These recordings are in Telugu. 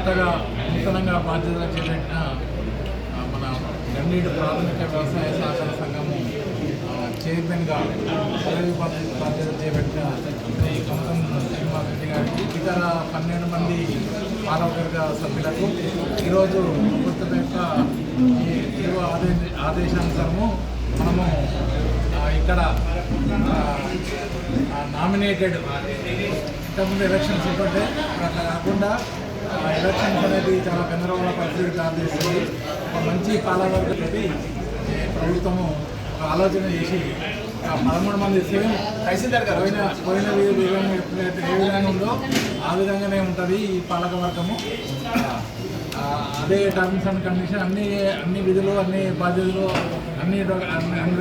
కొత్తగా నూతనంగా బాధ్యతలు చేపట్టిన మన గండీడు ప్రాథమిక వ్యవసాయ సహకార సంఘము చైర్మన్గా పదవి బాధ్యత చేపట్టిన శ్రీ కొంతం శ్రీనివాసరెడ్డి గారికి ఇతర 12 మంది పాలకవర్గ సభ్యులకు ఈరోజు ప్రభుత్వం యొక్క ఈ ఆదేశానుసారము మనము ఇక్కడ నామినేటెడ్ ఇంతకుముందు ఎలక్షన్స్ ఉంటుంటే అట్లా కాకుండా ఎలక్షన్స్ అనేది చాలా గందరగోళ పరిస్థితి దారితీస్తుంది. ఒక మంచి పాలకవర్గతోటి ప్రభుత్వము ఒక ఆలోచన చేసి 13 మంది సేమ్ తహసీల్దార్ గారు పోయిన ఏ విధంగా ఉందో ఆ విధంగానే ఉంటుంది ఈ పాలకవర్గము. అదే టర్మ్స్ అండ్ కండిషన్ అన్ని విధులు అన్ని బాధ్యతలు అన్ని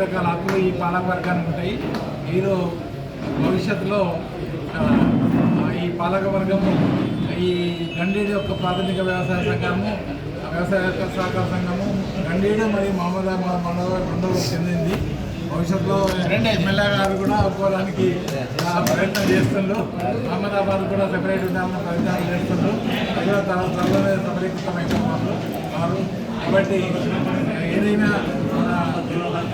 రకాల హక్కులు ఈ పాలకవర్గానికి ఉంటాయి. మీరు భవిష్యత్తులో ఈ పాలకవర్గము ఈ గండీడు యొక్క ప్రాథమిక వ్యవసాయ సంఘము వ్యవసాయ సహకార సంఘము గండీడు మరియు మండలకు చెందింది. భవిష్యత్తులో ఎమ్మెల్యే గారు కూడా ఒప్పుకోవడానికి ప్రయత్నం చేస్తుండ్రు. అహ్మదాబాద్ కూడా సెపరేట్ ఉండాలని ప్రయత్నాలు చేస్తుండ్రు. అది కూడా త్వరలోనే సఫలీకృతమైపోతున్నారు వారు. కాబట్టి ఏదైనా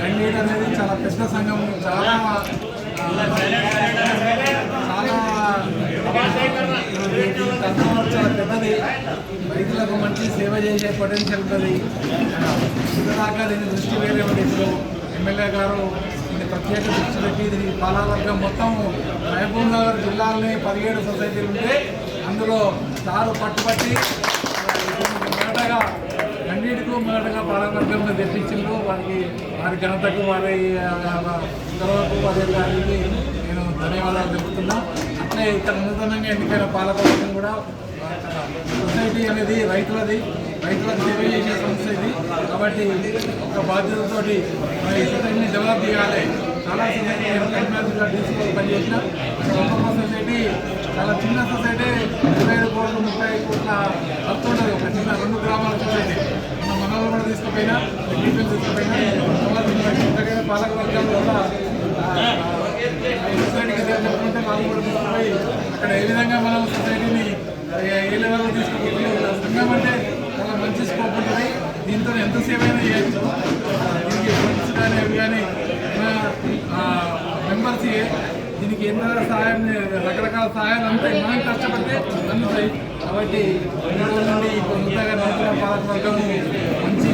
గండీడు అనేది చాలా పెద్ద సంఘం, చాలా పెద్దది. రైతులకు మంచి సేవ చేసే పొటెన్షియల్ ఉంటుంది. ఇంతదాకా దీన్ని దృష్టి వేరే ఇప్పుడు ఎమ్మెల్యే గారు ప్రత్యేక దృష్టి పెట్టి దీనికి పాలకవర్గం మొత్తం మహబూబ్ నగర్ జిల్లాలోని 17 సొసైటీలు ఉంటే అందులో సారు పట్టుబట్టి మొదటగా గండీడుకు మొదటగా పాలకవర్గంలో తెప్పించిండ్రు. వారి ఘనతకు వారి గొడవకు వారి గారికి నేను ధన్యవాదాలు తెలుపుతున్నా. అట్లే ఇక్కడ నూతనంగా ఎన్నికైన పాలకవర్గం కూడా సొసైటీ అనేది రైతులకు సేవ చేసే సంస్థ ఇది. కాబట్టి ఒక బాధ్యతతోటి ఈ సొసైటీని డెవలప్ చేయాలి. చాలా సొసైటీగా తీసుకొని పనిచేసిన ఒక్కొక్క సొసైటీ చాలా చిన్న సొసైటీ 25 కోట్లు 30 కోట్ల ఖర్చు ఉంటుంది. ఒక చిన్న 2 గ్రామాల సొసైటీ మన మనలో కూడా తీసుకుపోయినా తీసుకుపోయినా పాలకవర్గం కూడా సొసైటీకి చెప్పుకుంటే వాళ్ళు కూడా తీసుకుపోయి అక్కడ ఏ విధంగా మనం సొసైటీని ఏ లెవెల్లో తీసుకుపోతున్నాం. సంఘం అంటే చాలా మంచి స్కోప్ ఉంటుంది. దీంతో ఎంత సేవ అయినా చేయొచ్చు. దీనికి ఫండ్స్ కానీ అవి కానీ మెంబర్స్ దీనికి ఎన్నో సహాయం రకరకాల సహాయాలు అంతాయి. మనం కష్టపడితే అందుతాయి. కాబట్టి ఈ రోజు నుండి కొత్తగా నూతన పాలకవర్గము మంచి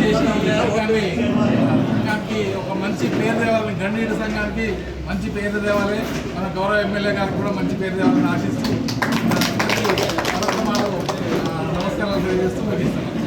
చేసి సంఘానికి ఒక మంచి పేరు తేవాలని, గండీడు సంఘానికి మంచి పేరు తేవాలి. మన గౌరవ ఎమ్మెల్యే గారికి కూడా మంచి పేరు తేవాలని ఆశిస్తూ నమస్కారాలు తెలియజేస్తూ ముగిస్తున్నాం.